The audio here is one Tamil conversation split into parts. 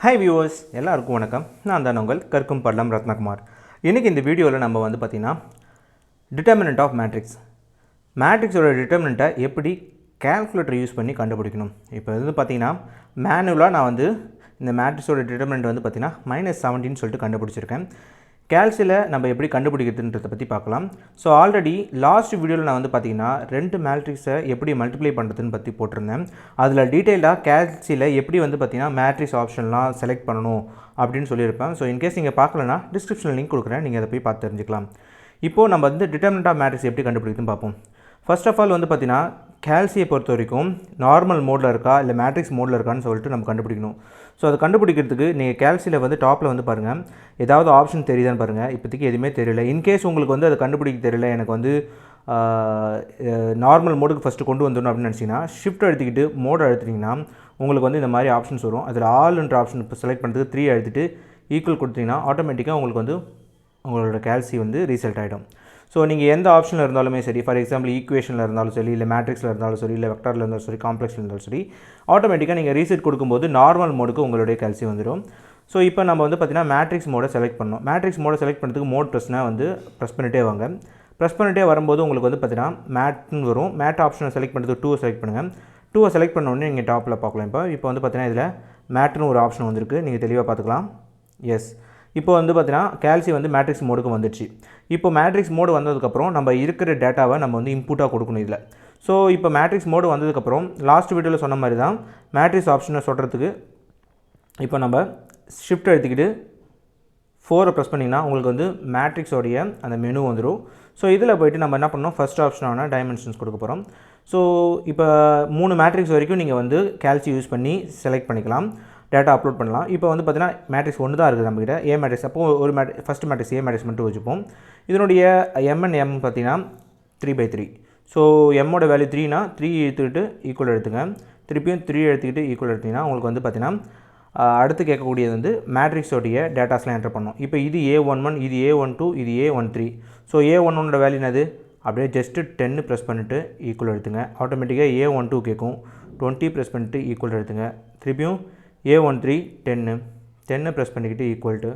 Hi viewers, எல்லாருக்கும் வணக்கம். நான் தான் உங்கள் கற்கும் பள்ளம் ரத்னகுமார். இன்னைக்கு இந்த வீடியோவில் நம்ம வந்து பார்த்தீங்கன்னா Determinant of Matrix. மேட்ரிக்ஸோட டிட்டர்மினண்ட்டை எப்படி கால்குலேட்டர் யூஸ் பண்ணி கண்டுபிடிக்கணும். இப்போ வந்து பார்த்தீங்கன்னா மேனுவலாக நான் வந்து இந்த மேட்ரிக்ஸோட டிட்டர்மினண்ட் வந்து பார்த்தீங்கன்னா -17 சொல்லிட்டு கண்டுபிடிச்சிருக்கேன். கேல்சியில் நம்ம எப்படி கண்டுபிடிக்கிறதுன்றதை பற்றி பார்க்கலாம். ஸோ ஆல்ரெடி லாஸ்ட் வீடியோவில் நான் வந்து பார்த்தீங்கன்னா 2 மேட்ரிக்ஸை எப்படி மல்டிப்ளை பண்ணுறதுன்னு பற்றி போட்டிருந்தேன். அதில் டீட்டெயிலாக கேல்சியில் எப்படி வந்து பார்த்தீங்கன்னா மேட்ரிக்ஸ் ஆப்ஷன்லாம் செலக்ட் பண்ணணும் அப்படின்னு சொல்லியிருப்பேன். ஸோ இன்கேஸ் நீங்கள் பார்க்கலன்னா டிஸ்கிரிப்ஷனில் லிங்க் கொடுக்குறேன், நீங்கள் அதை போய் பார்த்து தெரிஞ்சுக்கலாம். இப்போது நம்ம வந்து டிட்டர்மினன்ட் ஆஃப் மேட்ரிக்ஸ் எப்படி கண்டுபிடிக்குதுன்னு பார்ப்போம். ஃபர்ஸ்ட் ஆஃப் ஆல் வந்து பார்த்தீங்கன்னா கேல்சியை பொறுத்த வரைக்கும் நார்மல் மோடில் இருக்கா இல்லை மேட்ரிக்ஸ் மோடில் இருக்கான்னு சொல்லிட்டு நம்ம கண்டுபிடிக்கணும். ஸோ அதை கண்டுபிடிக்கிறதுக்கு நீங்கள் கேல்சியில் வந்து டாப்பில் வந்து பாருங்கள், ஏதாவது ஆப்ஷன் தெரியுதான்னு பாருங்கள். இப்போதைக்கு எதுவுமே தெரியல. இன்கேஸ் உங்களுக்கு வந்து அதை கண்டுபிடிக்க தெரியல, எனக்கு வந்து நார்மல் மோடுக்கு ஃபஸ்ட்டு கொண்டு வந்துடணும் அப்படின்னு நினச்சிங்கன்னா ஷிஃப்ட் அழுத்திக்கிட்டு மோட் அழுத்திட்டிங்கன்னா உங்களுக்கு வந்து இந்த மாதிரி ஆப்ஷன்ஸ் வரும். அதில் ஆல்ன்ற ஆப்ஷன் இப்போ செலக்ட் பண்ணுறதுக்கு 3 அழுத்திட்டு ஈக்குவல் கொடுத்தீங்கன்னா ஆட்டோமேட்டிக்காக உங்களுக்கு வந்து உங்களோட கேல்சி வந்து ரீசெட் ஆகிடும். ஸோ நீங்கள் எந்த ஆப்ஷனில் இருந்தாலுமே சரி, ஃபார் எக்ஸாம்பிள் ஈக்குவேஷனில் இருந்தாலும் சரி, இல்லை மேட்ரிக்ஸில் இருந்தாலும் சரி, இல்லை வெக்டாரில் இருந்தாலும் சரி, காம்ப்ளெக்ஸில் இருந்தாலும் சரி, ஆட்டோமேட்டிக்காக நீங்கள் ரீசெட் கொடுக்கும்போது நார்மல் மோடுக்கு உங்களுடைய கேல்சி வந்துடும். ஸோ இப்போ நம்ம வந்து பார்த்திங்கன்னா மேட்ரிக்ஸ் மோடை செலக்ட் பண்ணணும். மேட்ரிக்ஸ் மோடை செலக்ட் பண்ணுறதுக்கு மோட் ப்ரெஸ்னால் வந்து ப்ரெஸ் பண்ணிட்டே வாங்க. ப்ரெஸ் பண்ணிட்டே வரும்போது உங்களுக்கு வந்து பார்த்திங்கன்னா மேட்னு வரும். மேட் ஆப்ஷனை செலக்ட் பண்ணுறதுக்கு 2 செலக்ட் பண்ணுங்கள். 2 செலக்ட் பண்ணோடனே நீங்கள் டாப்பில் பார்க்கலாம். இப்போ வந்து பார்த்திங்கன்னா இதில் மேட்னு ஒரு ஆப்ஷன் வந்திருக்கு, நீங்கள் தெளிவாக பார்த்துக்கலாம். எஸ், இப்போ வந்து பார்த்தீங்கன்னா கேல்சி வந்து மேட்ரிக்ஸ் மோடுக்கு வந்துடுச்சு. இப்போ மேட்ரிக்ஸ் மோடு வந்ததுக்கப்புறம் நம்ம இருக்கிற டேட்டாவை நம்ம வந்து இன்புட்டாக கொடுக்கணும் இதில். ஸோ இப்போ மேட்ரிக்ஸ் மோடு வந்ததுக்கப்புறம் லாஸ்ட் வீடியோவில் சொன்ன மாதிரி தான் மேட்ரிக்ஸ் ஆப்ஷனை சொல்கிறதுக்கு இப்போ நம்ம ஷிஃப்ட் எடுத்துக்கிட்டு 4 ப்ரெஸ் பண்ணிங்கன்னா உங்களுக்கு வந்து மேட்ரிக்ஸோடைய அந்த மெனு வந்துடும். ஸோ இதில் போய்ட்டு நம்ம என்ன பண்ணோம், ஃபஸ்ட் ஆப்ஷனான டைமென்ஷன்ஸ் கொடுக்க போகிறோம். ஸோ இப்போ 3 மேட்ரிக்ஸ் வரைக்கும் நீங்கள் வந்து கேல்சி யூஸ் பண்ணி செலக்ட் பண்ணிக்கலாம், டேட்டா அப்லோட் பண்ணலாம். இப்போ வந்து பார்த்தீங்கன்னா மேட்ரிக்ஸ் ஒன்று தான் இருக்குது நம்மக்கிட்ட, ஏ மேட்ரிக்ஸ். அப்போது ஒரு ஃபஸ்ட் மேட்ரிக்ஸ் ஏ மேட்ரிக்ஸ் மட்டும் வச்சுப்போம். இதனுடைய எம் பார்த்தீங்கன்னா 3/3. ஸோ எம்மோட வேல்யூ 3னா 3 எடுத்துக்கிட்டு ஈக்குவல் எடுத்துங்க, திருப்பியும் 3 எடுத்துக்கிட்டு ஈக்குவல் எடுத்திங்கன்னா உங்களுக்கு வந்து பார்த்தீங்கன்னா அடுத்து கேட்கக்கூடியது வந்து மேட்ரிக்ஸோடைய டேட்டாஸ்லாம் என்டர் பண்ணோம். இப்போ இது A11, இது A12, இது A13. ஸோ A11ஓட வேல்யூ என்னது, அப்படியே ஜஸ்ட்டு 10 ப்ரெஸ் பண்ணிவிட்டு ஈக்குவல் எடுத்துங்க. ஆட்டோமேட்டிக்காக A12 கேட்கும், 20 ப்ரெஸ் பண்ணிவிட்டு ஈக்குவல் எடுத்துங்க. திருப்பியும் A13 10 ப்ரெஸ் பண்ணிக்கிட்டு ஈக்குவல் டு.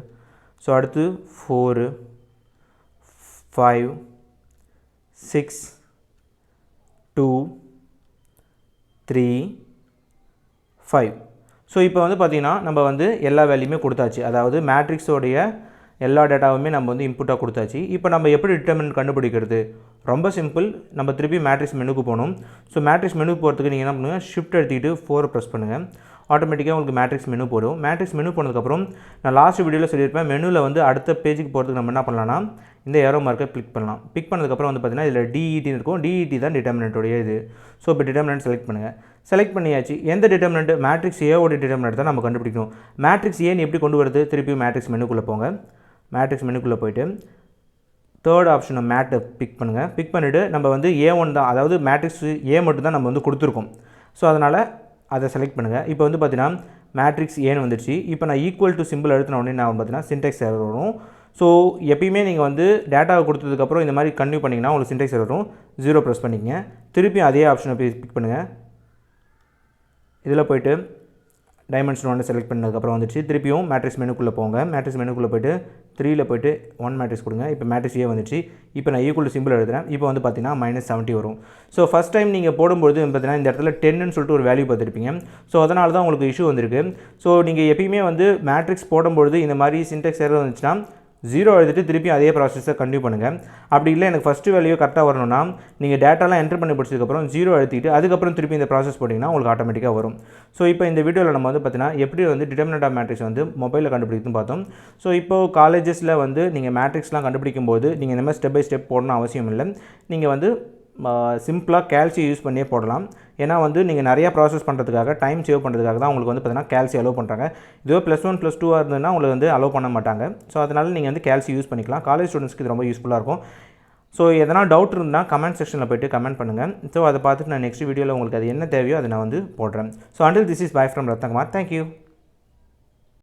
ஸோ அடுத்து 4 5 6 2 3 5. ஸோ இப்போ வந்து பார்த்திங்கன்னா நம்ம வந்து எல்லா வேல்யூமே கொடுத்தாச்சு, அதாவது மேட்ரிக்ஸோடைய எல்லா டேட்டாவுமே நம்ம வந்து இன்புட்டாக கொடுத்தாச்சு. இப்போ நம்ம எப்படி டிட்டர்மினன்ட் கண்டுபிடிக்கிறது, ரொம்ப சிம்பிள். நம்ம திருப்பி மேட்ரிக்ஸ் மெனுக்கு போகணும். ஸோ மேட்ரிக்ஸ் மெனுக்கு போகிறதுக்கு நீங்கள் என்ன பண்ணுங்கள், ஷிஃப்ட் எடுத்துக்கிட்டு 4 ப்ரெஸ் பண்ணுங்கள். ஆட்டோமேட்டிக்காக உங்களுக்கு மேட்ரிக்ஸ் மெனு போடும். மேட்ரிக்ஸ் மெனு போனதுக்கப்புறம் நான் லாஸ்ட் வீடியோவில் சொல்லியிருப்பேன், மெனுவில் வந்து அடுத்த பேஜுக்கு போகிறதுக்கு நம்ம என்ன பண்ணலாம்னா இந்த ஏரோ மார்க்கை கிளிக் பண்ணலாம். கிளிக் பண்ணதுக்கப்புறம் வந்து பார்த்திங்கன்னா இதில் டிஇடின்னு இருக்கும். டிஇடி தான் டிட்டர்மினன்ட்டோடைய இது. ஸோ இப்போ டிட்டர்மினன்ட் செலக்ட் பண்ணுங்கள். செலக்ட் பண்ணியாச்சு. எந்த டிட்டர்மினன்ட், மேட்ரிக்ஸ் ஏவோட டிட்டர்மினன்ட் தான் நம்ம கண்டுபிடிக்கணும். மேட்ரிக்ஸ் ஏன்னு எப்படி கொண்டு வருது, திருப்பி மேட்ரிக்ஸ் மெனுக்குள்ளே போங்க. மேட்ரிக்ஸ் மெனுக்குள்ளே போய்ட்டு தேர்ட் ஆப்ஷனை மேட்டை பிக் பண்ணுங்கள். பிக் பண்ணிவிட்டு நம்ம வந்து A1 தான், அதாவது மேட்ரிக்ஸ் ஏ மட்டும் தான் நம்ம வந்து கொடுத்துருக்கோம். ஸோ அதனால் அதை செலக்ட் பண்ணுங்கள். இப்போ வந்து பார்த்தீங்கன்னா மேட்ரிக்ஸ் ஏன்னு வந்துடுச்சு. இப்போ நான் ஈக்குவல் டு சிம்பிள் அழுத்தின உடனே நான் பார்த்தீங்கன்னா சின்டெக்ஸ் எரர் வரும். ஸோ எப்பயுமே நீங்கள் வந்து டேட்டாவை கொடுத்ததுக்கப்புறம் இந்த மாதிரி கன்டினியூ பண்ணிங்கன்னா உங்களுக்கு சின்டெக்ஸ் எரர் வரும். 0 ப்ரெஸ் பண்ணிக்கங்க. திருப்பியும் அதே ஆப்ஷனை போய் பிக் பண்ணுங்கள். இதில் போய்ட்டு டைமென்ஷன் 1 செலக்ட் பண்ணதுக்கப்புறம் வந்துடுச்சு. திருப்பியும் மேட்ரிக்ஸ் மெனுக்குள்ளே போங்க. மேட்ரிக்ஸ் மெனுக்குள்ளே போய்ட்டு 3ல் போய்ட்டு 1 மேட்ரிக்ஸ் கொடுங்க. இப்போ மேட்ரிக்ஸ் ஏ வந்துடுச்சு. இப்போ நான் ஈக்குவல் சிம்பிள் எழுதுறேன். இப்போ வந்து பார்த்தீங்கன்னா -70 வரும். ஸோ ஃபஸ்ட் டைம் நீங்கள் போடும்போது பார்த்தீங்கன்னா இந்த இடத்துல 10ன்னு சொல்லிட்டு ஒரு வேல்யூ பார்த்துருப்பீங்க. ஸோ அதனால தான் உங்களுக்கு இஷ்யூ வந்திருக்கு. ஸோ நீங்கள் எப்பயுமே வந்து மேட்ரிக்ஸ் போடும்பொழுது இந்த மாதிரி சின்டெக்ஸ் எரர் வந்துச்சுன்னா 0 எழுதிட்டு திருப்பி அதே ப்ராசஸை கண்டினியூ பண்ணுங்கள். அப்படி இல்லை எனக்கு ஃபஸ்ட்டு வேல்யூ கரெக்டாக வரணும்னா நீங்கள் டேட்டாலாம் என்ட்ரு பண்ணி பிடிச்சதுக்கப்புறம் 0 எழுதிட்டு அதுக்கப்புறம் திருப்பி இந்த ப்ராசஸ் போட்டிங்கன்னா உங்களுக்கு ஆட்டோமேட்டிக்காக வரும். ஸோ இப்போ இந்த வீடியோவில் நம்ம வந்து பார்த்தீங்கன்னா எப்படி வந்து டிட்டர்மினன்ட் ஆஃப் மேட்ரிக்ஸ் வந்து மொபைலில் கண்டுபிடிக்குன்னு பார்த்தோம். ஸோ இப்போது காலேஜஸில் வந்து நீங்கள் மேட்ரிக்ஸ்லாம் கண்டுபிடிக்கும் போது நீங்கள் இந்த மாதிரி ஸ்டெப் பை ஸ்டெப் போடணும் அவசியம் இல்லை. நீங்கள் வந்து சிம்பிளாக கேல்சி யூஸ் பண்ணியே போடலாம். ஏன்னா வந்து நீங்கள் நிறையா ப்ராசஸ் பண்ணுறதுக்காக, டைம் சேவ் பண்ணுறதுக்காக தான் உங்களுக்கு வந்து பார்த்தீங்கன்னா கேல்சி அலோவ் பண்ணுறாங்க. இதுவே +1 +2 இருந்ததுன்னா உங்களுக்கு வந்து அலோவ் பண்ண மாட்டாங்க. ஸோ அதனால் நீங்கள் வந்து கேல்சி யூஸ் பண்ணிக்கலாம். காலேஜ் ஸ்டூடெண்ட்ஸ்க்கு இது ரொம்ப யூஸ்ஃபுல்லாக இருக்கும். ஸோ எதனா டவுட் இருந்தால் கமெண்ட் செக்ஷனில் போய்ட்டு கமெண்ட் பண்ணுங்கள். ஸோ அதை பார்த்துட்டு நான் நெக்ஸ்ட் வீடியோவில் உங்களுக்கு அது என்ன தேவையோ அதை நான் வந்து போடுறேன். So until this is bye from Ratnakumar. Thank you.